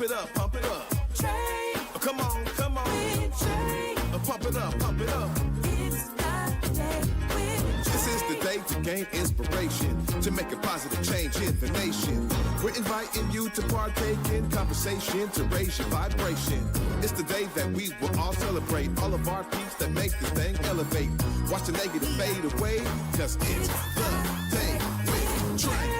it up, pump it up. Trae, Come on, come on. with Trae. Pump it up, pump it up. It's the day with This is the day to gain inspiration, to make a positive change in the nation. We're inviting you to partake in conversation to raise your vibration. It's the day that we will all celebrate all of our peace that make this thing elevate. Watch the negative fade away, cause it's the day with Trae.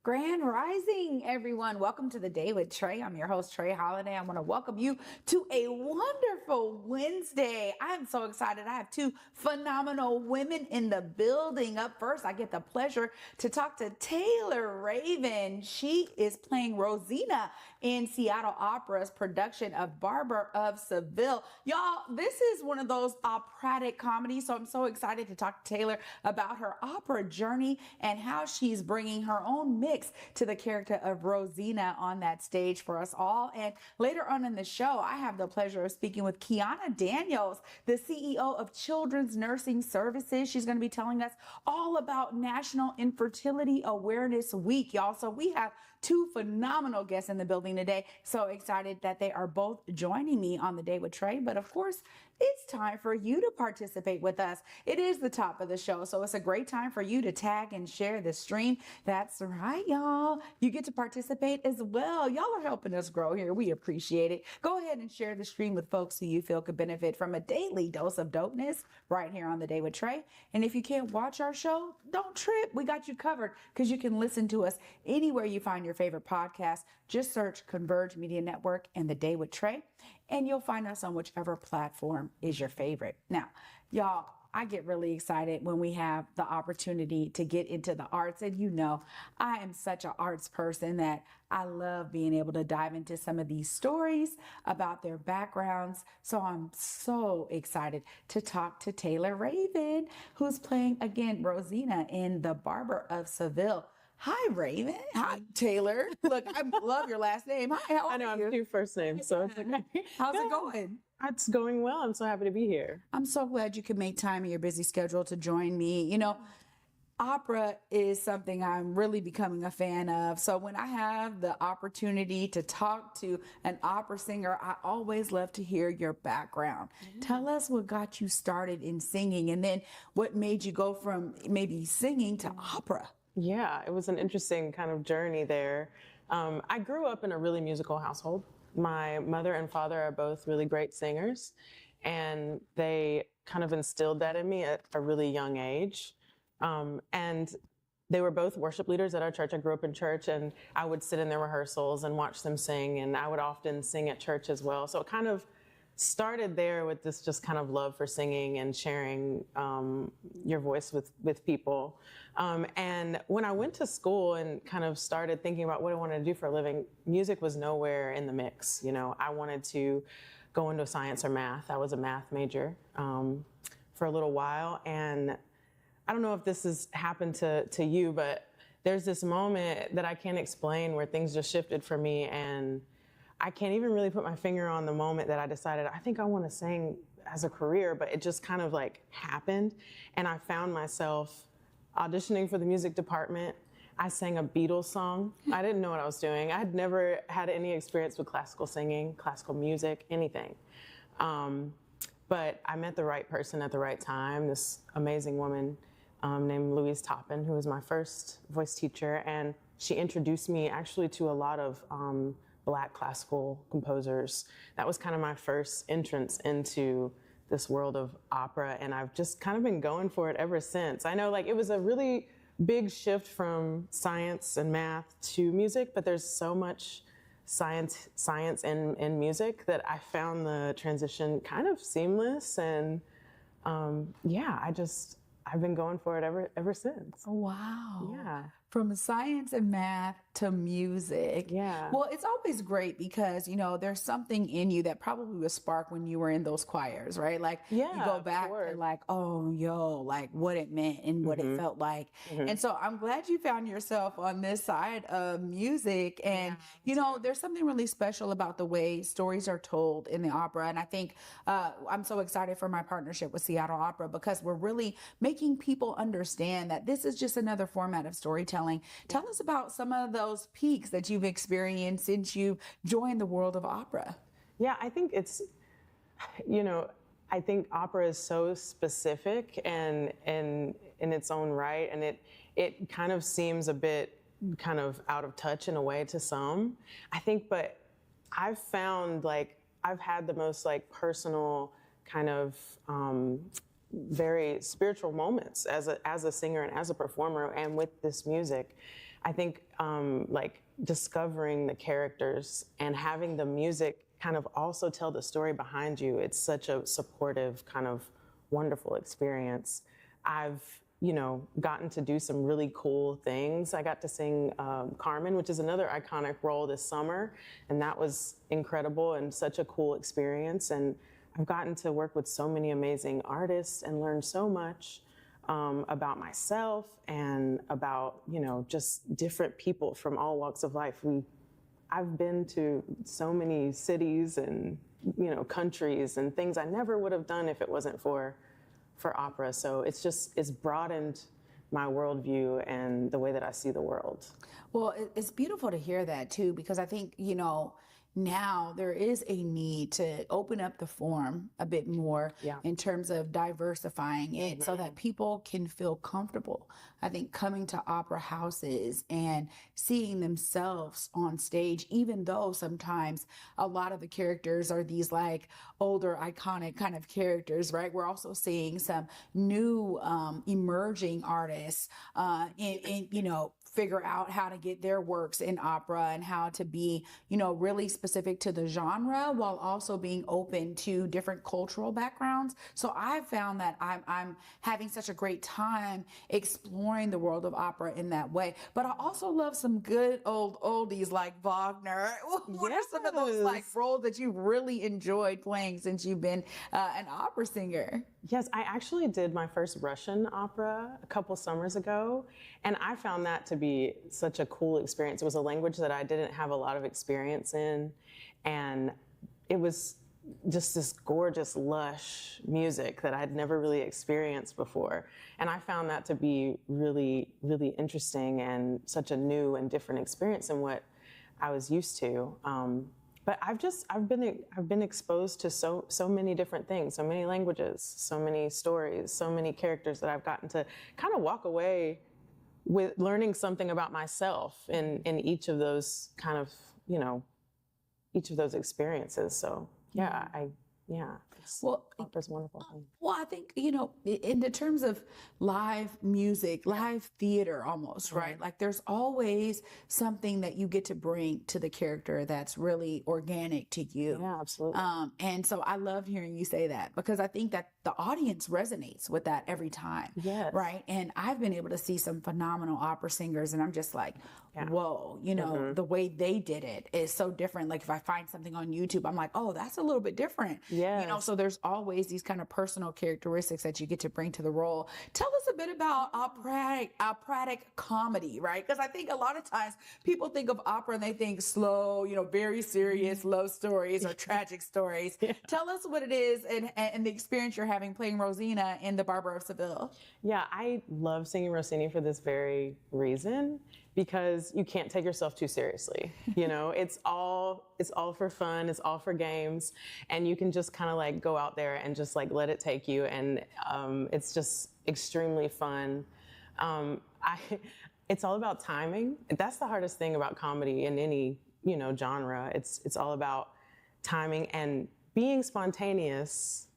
Grand Rising, everyone. Welcome to the Day with Trae. I'm your host, Trae Holiday. I want to welcome you to a wonderful Wednesday. I'm so excited. I have two phenomenal women in the building. Up first, I get the pleasure to talk to Taylor Raven. She is playing Rosina in Seattle Opera's production of Barber of Seville. Y'all, this is one of those operatic comedies, so I'm so excited to talk to Taylor about her opera journey and how she's bringing her own mix to the character of Rosina on that stage for us all. And later on in the show, I have the pleasure of speaking with Quiana Daniels, the CEO of Children's Nursing Services. She's going to be telling us all about National Infertility Awareness Week, y'all. So we have two phenomenal guests in the building today. So excited that they are both joining me on the Day with Trae. But of course, it's time for you to participate with us. It is the top of the show, so it's a great time for you to tag and share the stream. That's right, y'all. You get to participate as well. Y'all are helping us grow here. We appreciate it. Go ahead and share the stream with folks who you feel could benefit from a daily dose of dopeness right here on the Day with Trae. And if you can't watch our show, don't trip. We got you covered because you can listen to us anywhere you find your favorite podcast. Just search Converge Media Network and the Day with Trae, and you'll find us on whichever platform is your favorite. Now, y'all, I get really excited when we have the opportunity to get into the arts. And you know, I am such an arts person that I love being able to dive into some of these stories about their backgrounds. So I'm so excited to talk to Taylor Raven, who's playing, again, Rosina in The Barber of Seville. Hi, Raven. Hi, Taylor. Look, I love your last name. Hi, how are I know, you? I'm two first names, so it's okay. How's it going? It's going well. I'm so happy to be here. I'm so glad you could make time in your busy schedule to join me. You know, opera is something I'm really becoming a fan of. So when I have the opportunity to talk to an opera singer, I always love to hear your background. Tell us what got you started in singing, and then what made you go from maybe singing to opera. Yeah, it was an interesting kind of journey there. I grew up in a really musical household. My mother and father are both really great singers, and they kind of instilled that in me at a really young age. And they were both worship leaders at our church. I grew up in church, and I would sit in their rehearsals and watch them sing, and I would often sing at church as well. So it kind of started there with this just kind of love for singing and sharing your voice with people. And when I went to school and kind of started thinking about what I wanted to do for a living, music was nowhere in the mix. You know, I wanted to go into science or math. I was a math major for a little while. And I don't know if this has happened to you, but there's this moment that I can't explain where things just shifted for me, and I can't even really put my finger on the moment that I decided, I think I want to sing as a career, but it just kind of like happened. And I found myself auditioning for the music department. I sang a Beatles song. I didn't know what I was doing. I had never had any experience with classical singing, classical music, anything. But I met the right person at the right time, this amazing woman named Louise Toppin, who was my first voice teacher. And she introduced me actually to a lot of Black classical composers. That was kind of my first entrance into this world of opera, and I've just kind of been going for it ever since. I know, like, it was a really big shift from science and math to music, but there's so much science in music that I found the transition kind of seamless, and yeah, I've been going for it ever since. Wow. Yeah. From science and math to music. Yeah. Well, it's always great because, you know, there's something in you that probably was sparked when you were in those choirs, right? Like you Yeah, go of back course. and like, oh, yo, like what it meant and what it felt like. And so I'm glad you found yourself on this side of music. And, you know, there's something really special about the way stories are told in the opera. And I think I'm so excited for my partnership with Seattle Opera because we're really making people understand that this is just another format of storytelling. Tell us about some of those peaks that you've experienced since you joined the world of opera. Yeah, I think it's, you know, I think opera is so specific and in its own right, and it kind of seems a bit kind of out of touch in a way to some. I think, but I've found like I've had the most like personal kind of very spiritual moments as a singer and as a performer, and with this music. I think like discovering the characters and having the music kind of also tell the story behind you. It's such a supportive kind of wonderful experience. I've, you know, gotten to do some really cool things. I got to sing Carmen, which is another iconic role this summer, and that was incredible and such a cool experience. And I've gotten to work with so many amazing artists and learn so much about myself and about, you know, just different people from all walks of life. I've been to so many cities and, you know, countries and things I never would have done if it wasn't for opera. So it's broadened my worldview and the way that I see the world. Well, it's beautiful to hear that too, because I think, you know, now there is a need to open up the form a bit more in terms of diversifying it so that people can feel comfortable. I think coming to opera houses and seeing themselves on stage, even though sometimes a lot of the characters are these like older iconic kind of characters, right? We're also seeing some new emerging artists in you know, figure out how to get their works in opera and how to be, you know, really specific to the genre while also being open to different cultural backgrounds. So I've found that I'm having such a great time exploring the world of opera in that way. But I also love some good old oldies like Wagner. What are some of those like roles that you've really enjoyed playing since you've been an opera singer? Yes, I actually did my first Russian opera a couple summers ago, and I found that to be such a cool experience. It was a language that I didn't have a lot of experience in, and it was just this gorgeous, lush music that I'd never really experienced before. And I found that to be really, really interesting and such a new and different experience than what I was used to. But I've been exposed to so many different things, so many languages, so many stories, so many characters that I've gotten to kind of walk away with learning something about myself in each of those kind of, you know, each of those experiences. So yeah, Well, opera's wonderful. Well, I think, you know, in the terms of live music, live theater almost, right? Like there's always something that you get to bring to the character that's really organic to you. Yeah, absolutely. And so I love hearing you say that because I think that the audience resonates with that every time. Yes. Right. And I've been able to see some phenomenal opera singers and I'm just like, whoa, you know, the way they did it is so different. Like if I find something on YouTube, I'm like, oh, that's a little bit different. Yeah. You know, so there's always these kind of personal characteristics that you get to bring to the role. Tell us a bit about operatic comedy, right? Because I think a lot of times people think of opera and they think slow, you know, very serious love stories or tragic stories. Tell us what it is and the experience you're having playing Rosina in The Barber of Seville. Yeah, I love singing Rossini for this very reason, because you can't take yourself too seriously. You know, it's all for fun, it's all for games, and you can just kind of like go out there and just like let it take you, and it's just extremely fun. It's all about timing. That's the hardest thing about comedy in any, you know, genre. It's all about timing and being spontaneous,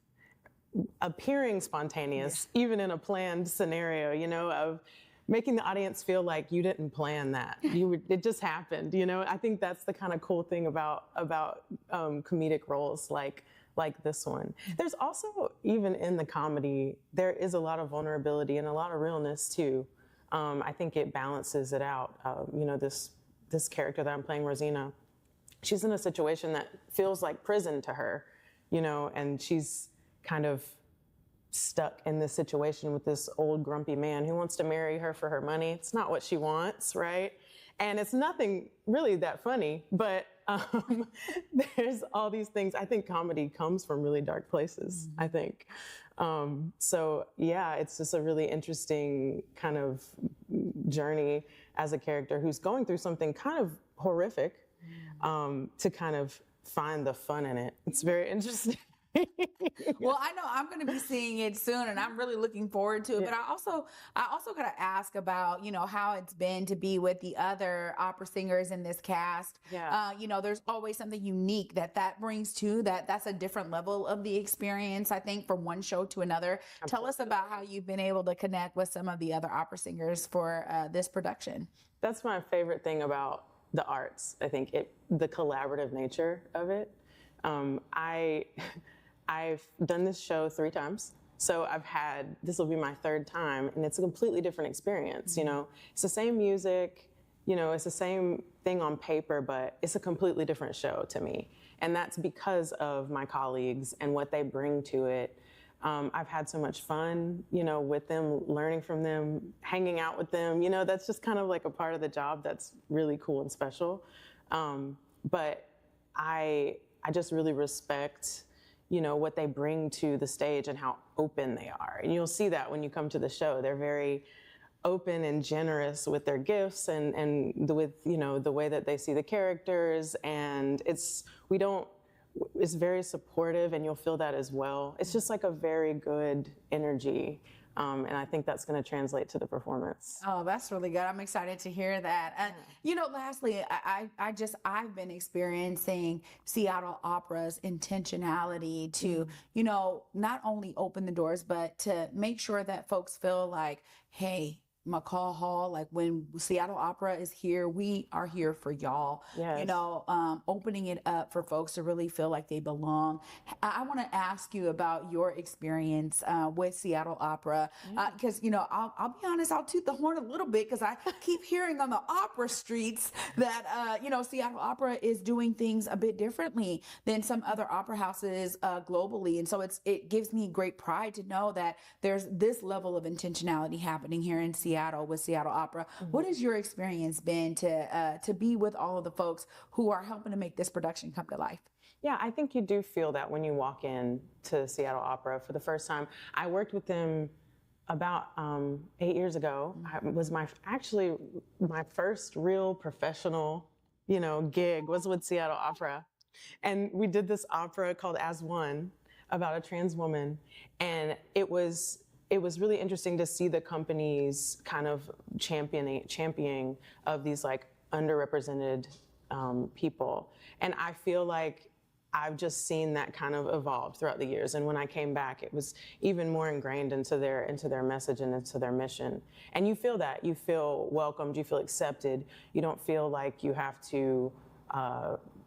appearing spontaneous, even in a planned scenario, you know, of making the audience feel like you didn't plan that. It just happened, you know? I think that's the kind of cool thing about comedic roles like this one. There's also, even in the comedy, there is a lot of vulnerability and a lot of realness too. I think it balances it out. You know, this this character that I'm playing, Rosina, she's in a situation that feels like prison to her, you know, and she's kind of stuck in this situation with this old grumpy man who wants to marry her for her money. It's not what she wants, right? And it's nothing really that funny, but there's all these things. I think comedy comes from really dark places, I think. So yeah, it's just a really interesting kind of journey as a character who's going through something kind of horrific, to kind of find the fun in it. It's very interesting. Well, I know I'm going to be seeing it soon, and I'm really looking forward to it. Yeah. But I also got to ask about, you know, how it's been to be with the other opera singers in this cast. Yeah. You know, there's always something unique that brings to that's a different level of the experience, I think, from one show to another. Tell us about how you've been able to connect with some of the other opera singers for this production. That's my favorite thing about the arts. I think the collaborative nature of it. I've done this show 3 times. So this will be my 3rd time, and it's a completely different experience, you know. It's the same music, you know, it's the same thing on paper, but it's a completely different show to me. And that's because of my colleagues and what they bring to it. I've had so much fun, you know, with them, learning from them, hanging out with them, you know, that's just kind of like a part of the job that's really cool and special. But I just really respect, you know, what they bring to the stage and how open they are. And you'll see that when you come to the show. They're very open and generous with their gifts and with, you know, the way that they see the characters. And it's very supportive, and you'll feel that as well. It's just like a very good energy. And I think that's going to translate to the performance. Oh, that's really good. I'm excited to hear that. And, you know, lastly, I've been experiencing Seattle Opera's intentionality to, you know, not only open the doors, but to make sure that folks feel like, hey, McCall Hall, like when Seattle Opera is here, we are here for y'all. Yes. You know, opening it up for folks to really feel like they belong. I want to ask you about your experience with Seattle Opera, because, you know, I'll be honest, I'll toot the horn a little bit because I keep hearing on the opera streets that, you know, Seattle Opera is doing things a bit differently than some other opera houses globally. And so it gives me great pride to know that there's this level of intentionality happening here in Seattle with Seattle Opera. What has your experience been to be with all of the folks who are helping to make this production come to life? Yeah, I think you do feel that when you walk in to Seattle Opera for the first time. I worked with them about 8 years ago. It was my first real professional, you know, gig was with Seattle Opera. And we did this opera called As One about a trans woman. And it was really interesting to see the company's kind of championing of these like underrepresented people. And I feel like I've just seen that kind of evolve throughout the years. And when I came back, it was even more ingrained into their message and into their mission. And you feel that. You feel welcomed. You feel accepted. You don't feel like you have to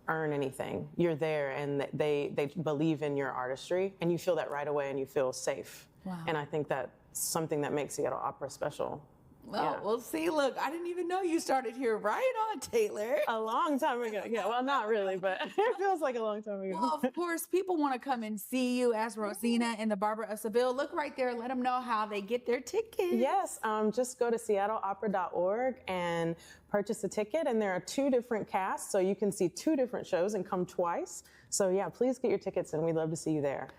earn anything. You're there, and they believe in your artistry, and you feel that right away, and you feel safe. Wow. And I think that's something that makes Seattle Opera special. Well, Yeah. we'll see. Look, I didn't even know you started here right on, Taylor. A long time ago. Yeah, well, not really, but it feels like a long time ago. Well, of course, people want to come and see you as Rosina in the Barber of Seville. Look right there. Let them know how they get their tickets. Yes, just go to seattleopera.org and purchase a ticket. And there are 2 different casts, so you can see 2 different shows and come twice. So yeah, please get your tickets, and we'd love to see you there.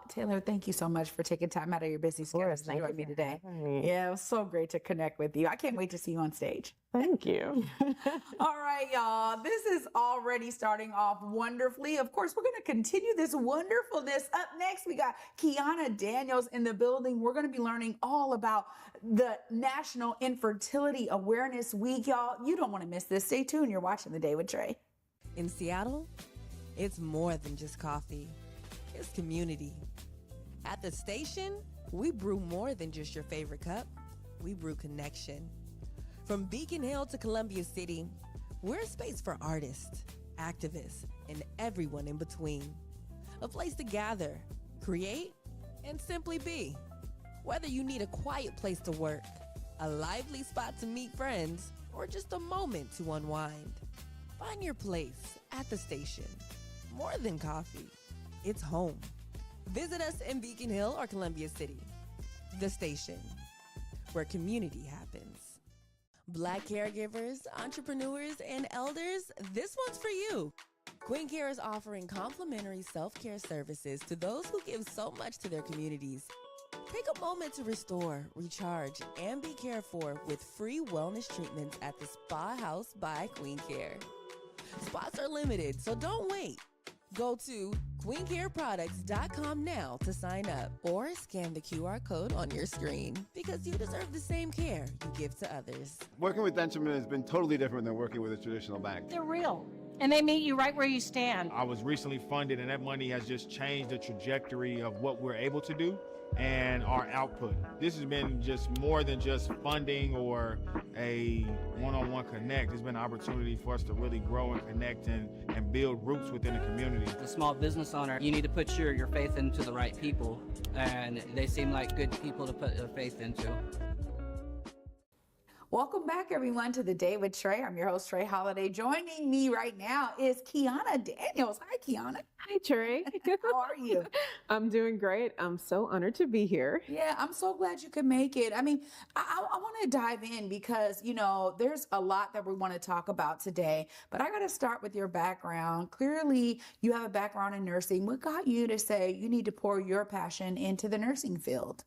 Taylor, thank you so much for taking time out of your busy schedule to Thank join you me for today. having me. Yeah, it was so great to connect with you. I can't wait to see you on stage. Thank you. All right, y'all. This is already starting off wonderfully. Of course, we're going to continue this wonderfulness. Up next, we got Quiana Daniels in the building. We're going to be learning all about the National Infertility Awareness Week, y'all. You don't want to miss this. Stay tuned. You're watching The Day with Trae. In Seattle, it's more than just coffee. It's community. At the station, we brew more than just your favorite cup. We brew connection. From Beacon Hill to Columbia City, we're a space for artists, activists, and everyone in between. A place to gather, create, and simply be. Whether you need a quiet place to work, a lively spot to meet friends, or just a moment to unwind. Find your place at the station. More than coffee, it's home. Visit us in Beacon Hill or Columbia City. The Station, where community happens. Black caregivers, entrepreneurs, and elders, this one's for you. Queen Care is offering complimentary self-care services to those who give so much to their communities. Take a moment to restore, recharge, and be cared for with free wellness treatments at the Spa House by Queen Care. Spots are limited, so don't wait. Go to queencareproducts.com now to sign up or scan the QR code on your screen because you deserve the same care you give to others. Working with Dentalman has been totally different than working with a traditional bank. They're real, and they meet you right where you stand. I was recently funded, and that money has just changed the trajectory of what we're able to do and our output. This has been just more than just funding or a one-on-one connect. It's been an opportunity for us to really grow and connect and build roots within the community. As a small business owner, you need to put your faith into the right people, and they seem like good people to put their faith into. Welcome back, everyone, to the Day with Trae. I'm your host, Trae Holiday. Joining me right now is Quiana Daniels. Hi, Quiana. Hi, Trae. How are you? I'm doing great. I'm so honored to be here. Yeah, I'm so glad you could make it. I mean, I want to dive in because, you know, there's a lot that we want to talk about today, but I got to start with your background. Clearly, you have a background in nursing. What got you to say you need to pour your passion into the nursing field?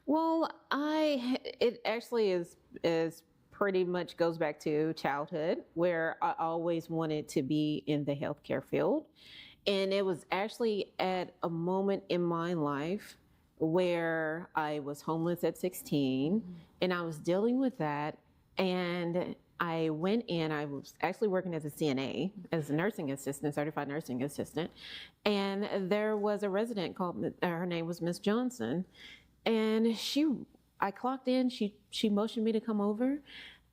Well, it actually is pretty much goes back to childhood where I always wanted to be in the healthcare field. And it was actually at a moment in my life where I was homeless at 16 and I was dealing with that. And I went in, I was actually working as a CNA, as a nursing assistant, certified nursing assistant. And there was a resident called, her name was Miss Johnson. And I clocked in, she motioned me to come over,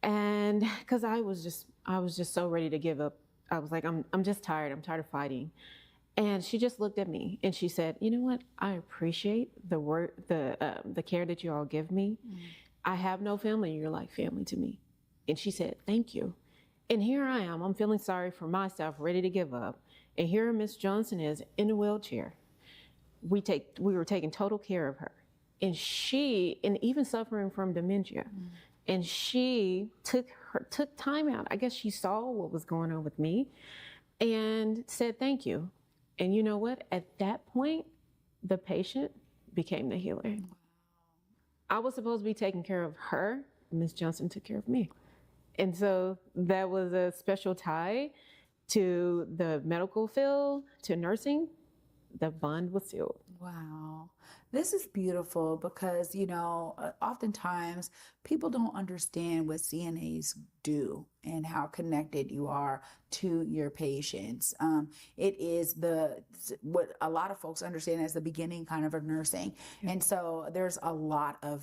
and because I was just so ready to give up. I was like, I'm just tired. I'm tired of fighting. And she just looked at me and she said, you know what? I appreciate the care that you all give me. I have no family. You're like family to me. And she said, thank you. And here I am. I'm feeling sorry for myself, ready to give up. And here Miss Johnson is in a wheelchair. We were taking total care of her. And even suffering from dementia. And she took time out. I guess she saw what was going on with me and said, thank you. And you know what? At that point, the patient became the healer. I was supposed to be taking care of her. Miss Johnson took care of me. And so that was a special tie to the medical field, to nursing. The bond was sealed. Wow. This is beautiful because, you know, oftentimes people don't understand what CNAs do and how connected you are to your patients. It is what a lot of folks understand as the beginning kind of nursing. And so there's a lot of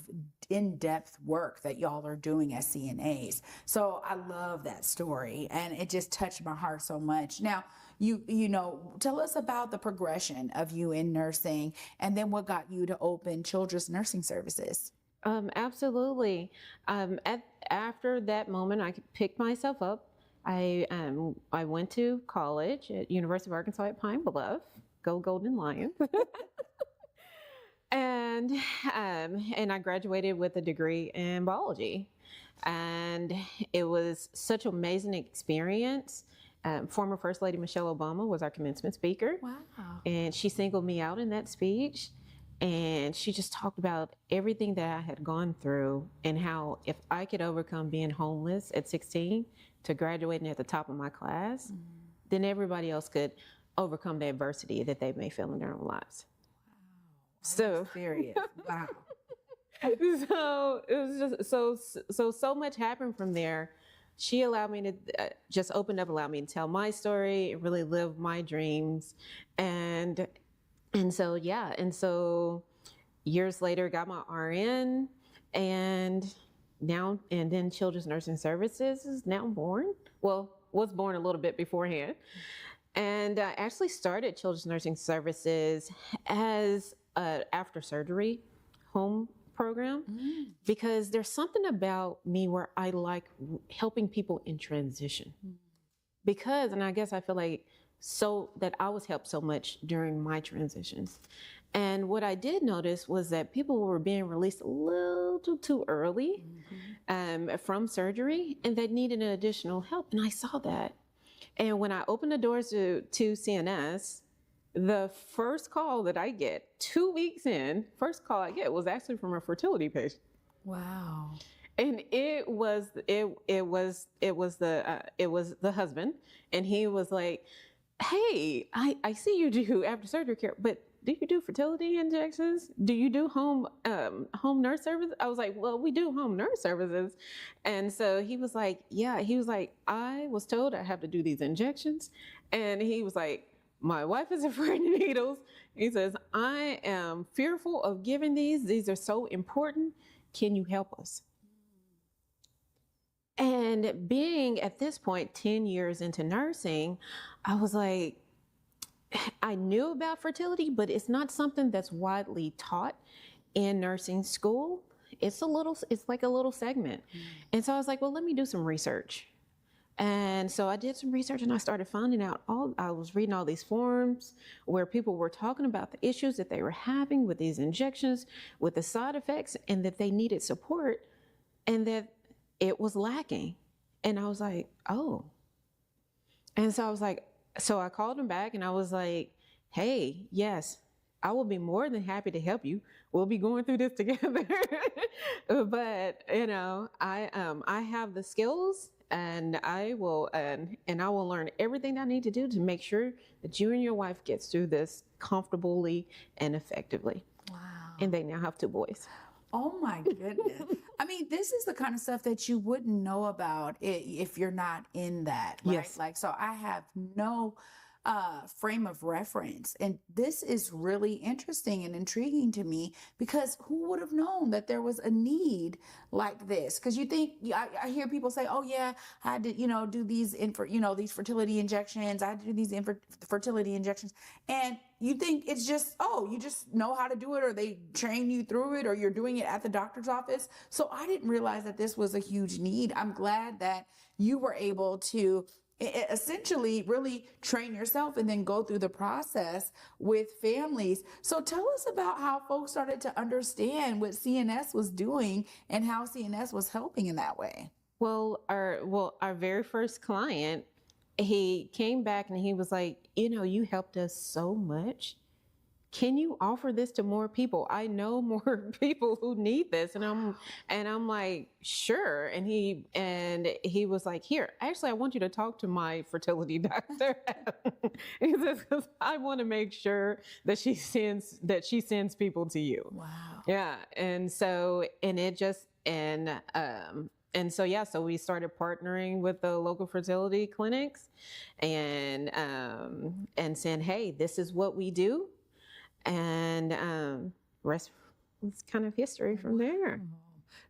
in-depth work that y'all are doing as CNAs. So I love that story and it just touched my heart so much. Now, you know, tell us about the progression of you in nursing and then what got you to open Childress Nursing Services. Absolutely. After that moment, I picked myself up. I went to college at University of Arkansas at Pine Bluff. Go Golden Lions. and I graduated with a degree in biology. And it was such an amazing experience. Former First Lady Michelle Obama was our commencement speaker. Wow. And she singled me out in that speech. And she just talked about everything that I had gone through and how if I could overcome being homeless at 16 to graduating at the top of my class, then everybody else could overcome the adversity that they may feel in their own lives. Wow. So serious. Wow. So it was just so much happened from there. She allowed me to just opened up, allowed me to tell my story, really live my dreams, and so years later got my RN, and then Childress Nursing Services is now born. Well, was born a little bit beforehand, and I actually started Childress Nursing Services as after surgery home program because there's something about me where I like helping people in transition. Because, and I guess I feel like so that I was helped so much during my transitions. And what I did notice was that people were being released a little too early from surgery, and they needed an additional help. And I saw that. And when I opened the doors to CNS, the first call that I get 2 weeks in, first call I get was actually from a fertility patient. Wow. And it was the husband, and he was like, "Hey, I see you do after surgery care, but do you do fertility injections? Do you do home nurse service?" I was like, "Well, we do home nurse services." And so he was like, "Yeah." He was like, "I was told I have to do these injections," and he was like, "My wife is afraid of needles." He says, "I am fearful of giving these. These are so important. Can you help us?" And being at this point 10 years into nursing, I was like, I knew about fertility, but it's not something that's widely taught in nursing school. It's like a little segment. And so I was like, well, let me do some research. And so I did some research, and I started finding out I was reading all these forums where people were talking about the issues that they were having with these injections, with the side effects, and that they needed support, and that it was lacking. And I was like, oh. And so I was like, so I called him back and I was like, hey, yes, I will be more than happy to help you. We'll be going through this together. But, you know, I have the skills, and I will learn everything I need to do to make sure that you and your wife gets through this comfortably and effectively. Wow. And they now have 2 boys. Oh my goodness. I mean, this is the kind of stuff that you wouldn't know about if you're not in that, right? Yes. Like, so I have no frame of reference. And this is really interesting and intriguing to me, because who would have known that there was a need like this? Because you think, I hear people say, oh yeah, I had to, do these, these fertility injections. I had to do these fertility injections. And you think it's just, oh, you just know how to do it, or they train you through it, or you're doing it at the doctor's office. So I didn't realize that this was a huge need. I'm glad that you were able to essentially really train yourself and then go through the process with families. So tell us about how folks started to understand what CNS was doing and how CNS was helping in that way. Well, our very first client, he came back and he was like, you helped us so much. Can you offer this to more people? I know more people who need this. And I'm like, sure. And he was like, here, actually, I want you to talk to my fertility doctor. He says, 'cause I want to make sure that she sends people to you. Wow. Yeah. And so we started partnering with the local fertility clinics and saying, hey, this is what we do. And rest was kind of history from there.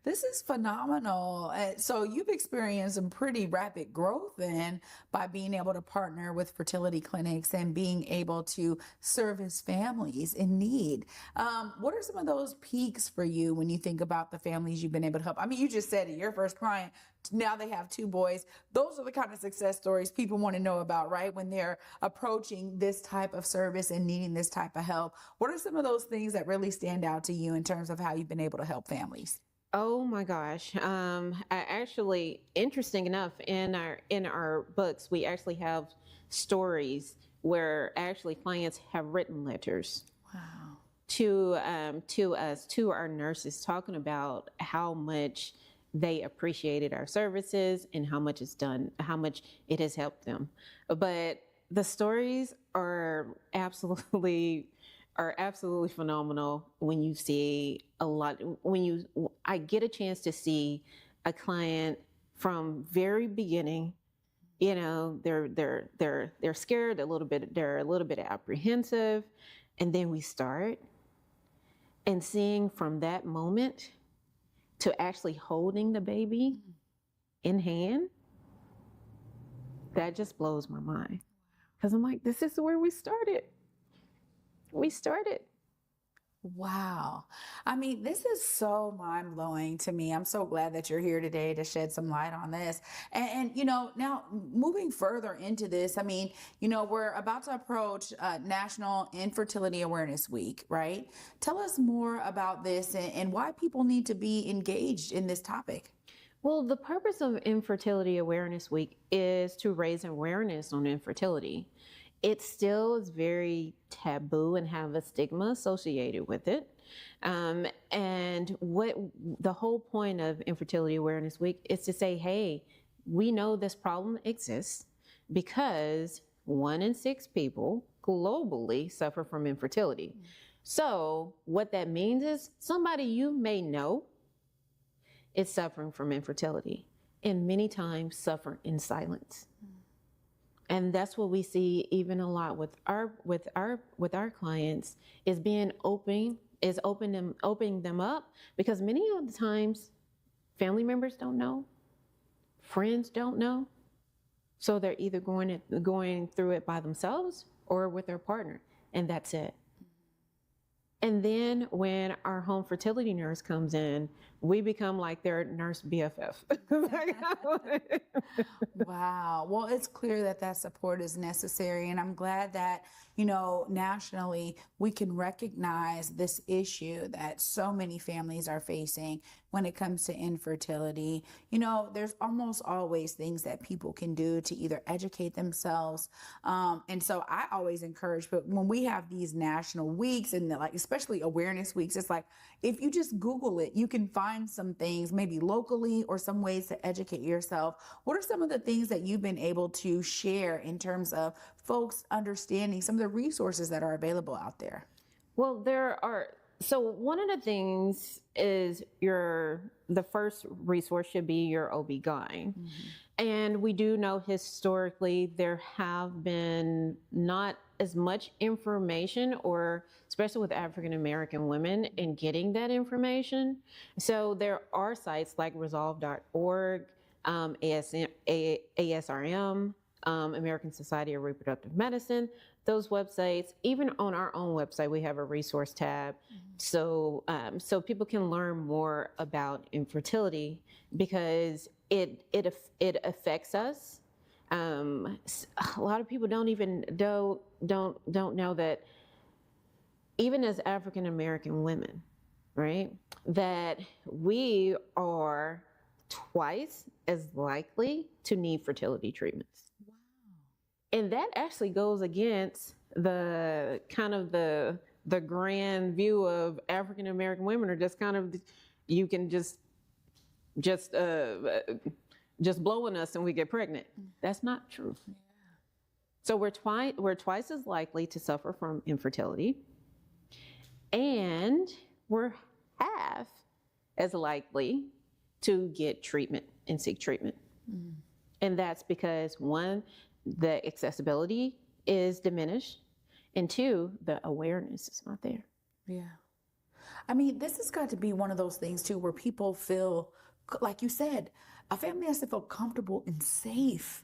This is phenomenal. So you've experienced some pretty rapid growth then by being able to partner with fertility clinics and being able to service families in need. What are some of those peaks for you when you think about the families you've been able to help? I mean, you just said it, your first client, now they have 2 boys. Those are the kind of success stories people want to know about, right? When they're approaching this type of service and needing this type of help. What are some of those things that really stand out to you in terms of how you've been able to help families? Oh my gosh. Actually, interesting enough, in our books, we actually have stories where actually clients have written letters. Wow. To us, to our nurses, talking about how much they appreciated our services and how much it has helped them. But the stories are absolutely phenomenal when you see I get a chance to see a client from very beginning. They're scared a little bit, they're a little bit apprehensive, and then we start and seeing from that moment to actually holding the baby in hand. That just blows my mind, because I'm like, this is where we started. Wow. I mean, this is so mind blowing to me. I'm so glad that you're here today to shed some light on this. Now moving further into this, I mean, we're about to approach National Infertility Awareness Week, right? Tell us more about this and why people need to be engaged in this topic. Well, the purpose of Infertility Awareness Week is to raise awareness on infertility. It still is very taboo and have a stigma associated with it. And what the whole point of Infertility Awareness Week is to say, hey, we know this problem exists because 1 in 6 people globally suffer from infertility. So what that means is somebody you may know is suffering from infertility and many times suffer in silence. And that's what we see even a lot with our clients is being opening them up, because many of the times family members don't know, friends don't know. So they're either going through it by themselves or with their partner, and that's it. And then when our home fertility nurse comes in, we become like their nurse BFF. Wow. Well, it's clear that that support is necessary. And I'm glad that, nationally, we can recognize this issue that so many families are facing when it comes to infertility. There's almost always things that people can do to either educate themselves. And so I always encourage, but when we have these national weeks and especially awareness weeks, it's like, if you just Google it, you can find some things maybe locally or some ways to educate yourself. What are some of the things that you've been able to share in terms of folks understanding some of the resources that are available out there? Well, so one of the things is the first resource should be your OB-GYN. And we do know historically there have been not as much information, or especially with African American women, in getting that information. So there are sites like resolve.org, ASRM, American Society of Reproductive Medicine, those websites. Even on our own website, we have a resource tab. So people can learn more about infertility, because it affects us. A lot of people don't know that even as African American women, right, that we are twice as likely to need fertility treatments. Wow. And that actually goes against the kind of the grand view of African American women are just kind of, you can just blowing us and we get pregnant. That's not true. Yeah. So we're twice as likely to suffer from infertility, and we're half as likely to get treatment and seek treatment. And that's because 1, the accessibility is diminished, and 2, the awareness is not there. Yeah. I mean, this has got to be one of those things too, where people feel, like you said, a family has to feel comfortable and safe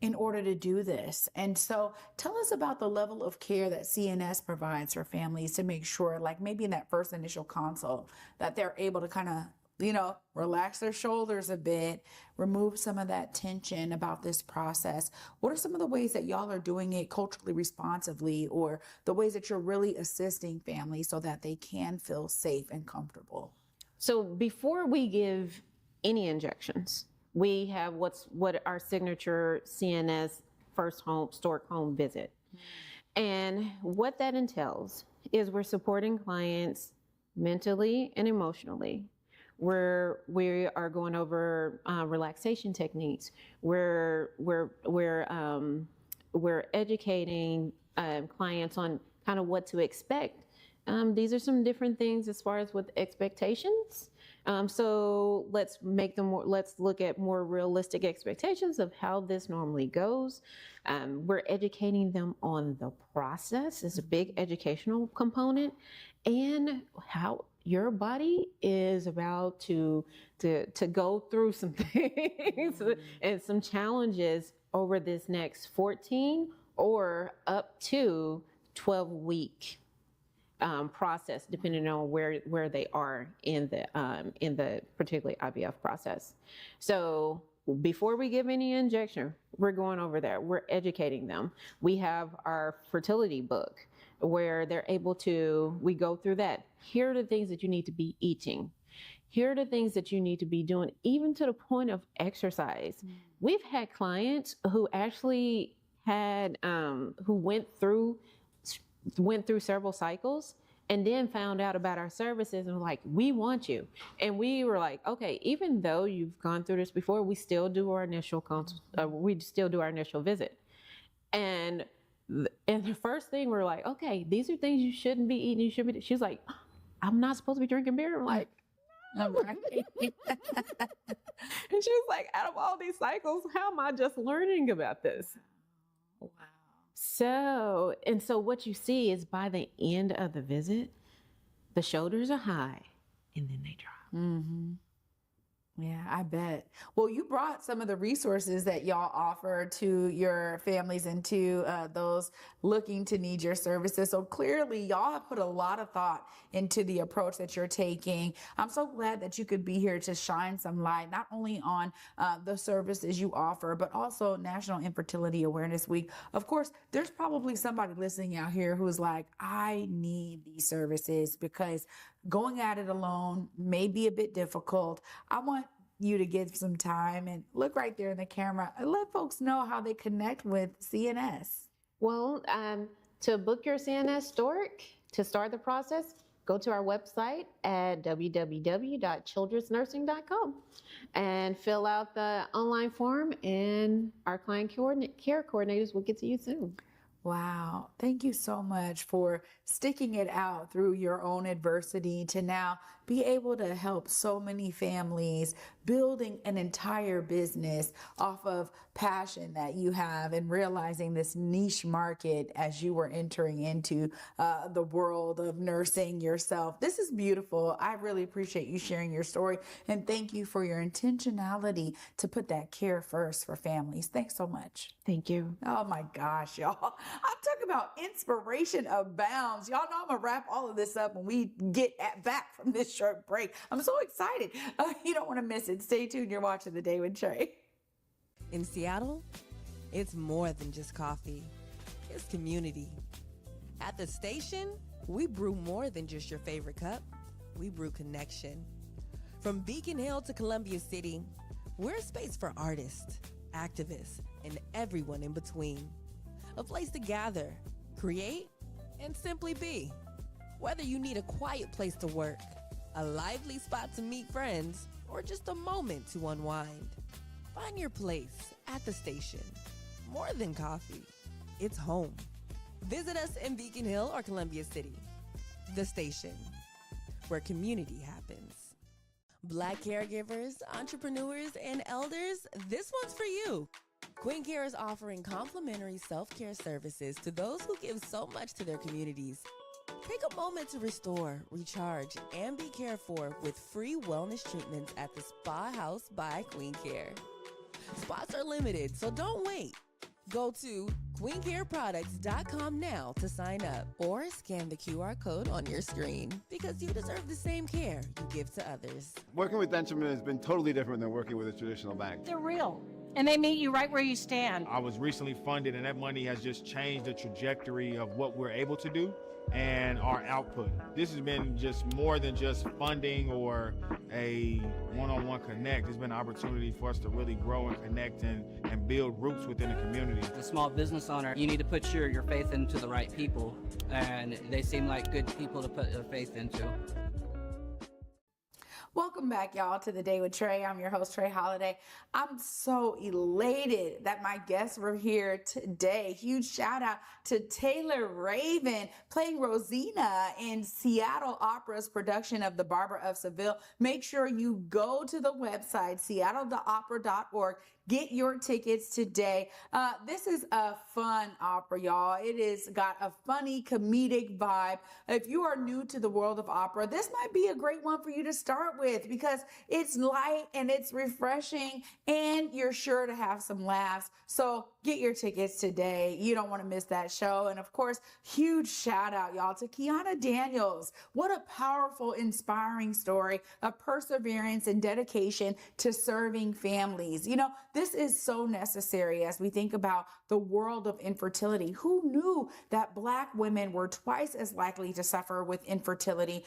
in order to do this. And so tell us about the level of care that CNS provides for families to make sure, like maybe in that first initial consult, that they're able to kind of, relax their shoulders a bit, remove some of that tension about this process. What are some of the ways that y'all are doing it culturally responsively, or the ways that you're really assisting families so that they can feel safe and comfortable? So before we give any injections, we have what our signature CNS first stork home visit. And what that entails is we're supporting clients mentally and emotionally. We are going over relaxation techniques. We're educating clients on kind of what to expect. These are some different things as far as with expectations. So let's look at more realistic expectations of how this normally goes. We're educating them on the process. It's a big educational component, and how your body is about to go through some things and some challenges over this next 14 or up to 12 week process depending on where they are in the particularly IVF process. So before we give any injection, we're going over there. We're educating them. We have our fertility book where they're able to, we go through that. Here are the things that you need to be eating. Here are the things that you need to be doing, even to the point of exercise. We've had clients who actually had, who went through several cycles and then found out about our services and were like, we want you. And we were like, okay, even though you've gone through this before, we still do our initial visit. And the first thing we're like, okay, these are things you shouldn't be eating. She's like, I'm not supposed to be drinking beer. I'm like, All right. and she was like, out of all these cycles, how am I just learning about this? Wow. So what you see is by the end of the visit, the shoulders are high and then they drop. Mm-hmm. Yeah, I bet. Well, you brought some of the resources that y'all offer to your families and to those looking to need your services. So clearly, y'all have put a lot of thought into the approach that you're taking. I'm so glad that you could be here to shine some light, not only on the services you offer, but also National Infertility Awareness Week. Of course, there's probably somebody listening out here who's like, I need these services because going at it alone may be a bit difficult. I want you to get some time and look right there in the camera and let folks know how they connect with CNS. Well, to book your CNS stork, to start the process, go to our website at www.childressnursing.com and fill out the online form, and our client care coordinators will get to you soon. Wow. Thank you so much for sticking it out through your own adversity to now be able to help so many families, building an entire business off of passion that you have and realizing this niche market as you were entering into the world of nursing yourself. This is beautiful. I really appreciate you sharing your story, and thank you for your intentionality to put that care first for families. Thanks so much. Thank you. Oh my gosh, y'all. I'm talking about inspiration abounds. Y'all know I'm going to wrap all of this up when we get back from this short break. I'm so excited. You don't want to miss it. Stay tuned. You're watching The Day with Trae. In Seattle, it's more than just coffee. It's community. At the station, we brew more than just your favorite cup. We brew connection. From Beacon Hill to Columbia City, we're a space for artists, activists, and everyone in between. A place to gather, create, and simply be. Whether you need a quiet place to work, a lively spot to meet friends, or just a moment to unwind, find your place at the station. More than coffee, it's home. Visit us in Beacon Hill or Columbia City. The Station, where community happens. Black caregivers, entrepreneurs, and elders, this one's for you. Queen Care is offering complimentary self-care services to those who give so much to their communities. Take a moment to restore, recharge, and be cared for with free wellness treatments at the Spa House by Queen Care. Spots are limited, so don't wait. Go to queencareproducts.com now to sign up or scan the QR code on your screen because you deserve the same care you give to others. Working with Dentistry has been totally different than working with a traditional bank. They're real, and they meet you right where you stand. I was recently funded, and that money has just changed the trajectory of what we're able to do and our output. This has been just more than just funding or a one-on-one connect. It's been an opportunity for us to really grow and connect and build roots within the community. As a small business owner, you need to put your faith into the right people, and they seem like good people to put your faith into. Welcome back, y'all, to The Day with Trae. I'm your host, Trae Holiday. I'm so elated that my guests were here today. Huge shout out to Taylor Raven playing Rosina in Seattle Opera's production of The Barber of Seville. Make sure you go to the website, seattletheopera.org. Get your tickets today. This is a fun opera, y'all. It is got a funny, comedic vibe. If you are new to the world of opera, this might be a great one for you to start with because it's light and it's refreshing and you're sure to have some laughs. So get your tickets today. You don't want to miss that show. And of course, huge shout out, y'all, to Quiana Daniels. What a powerful, inspiring story of perseverance and dedication to serving families. You know, this is so necessary as we think about the world of infertility. Who knew that Black women were twice as likely to suffer with infertility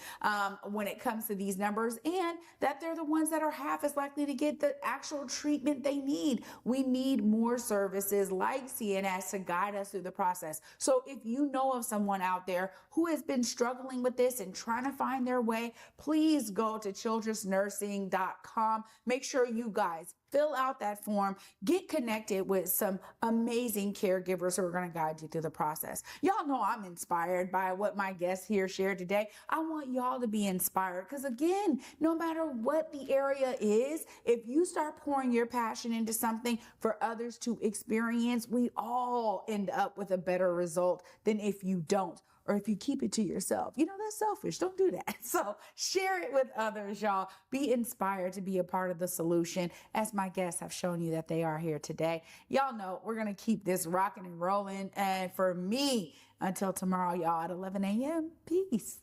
when it comes to these numbers, and that they're the ones that are half as likely to get the actual treatment they need? We need more services like CNS to guide us through the process. So if you know of someone out there who has been struggling with this and trying to find their way, please go to childressnursing.com. Make sure you guys fill out that form, get connected with some amazing caregivers who are going to guide you through the process. Y'all know I'm inspired by what my guests here shared today. I want y'all to be inspired because, again, no matter what the area is, if you start pouring your passion into something for others to experience, we all end up with a better result than if you don't, or if you keep it to yourself. You know, that's selfish. Don't do that. So share it with others, y'all. Be inspired to be a part of the solution, as my guests have shown you that they are here today. Y'all know we're going to keep this rocking and rolling. And for me, until tomorrow, y'all, at 11 a.m., peace.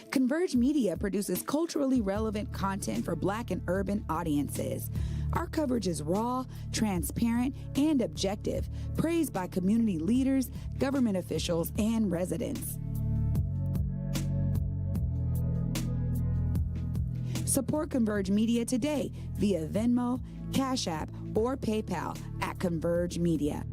Converge Media produces culturally relevant content for Black and urban audiences. Our coverage is raw, transparent, and objective, praised by community leaders, government officials, and residents. Support Converge Media today via Venmo, Cash App, or PayPal at Converge Media.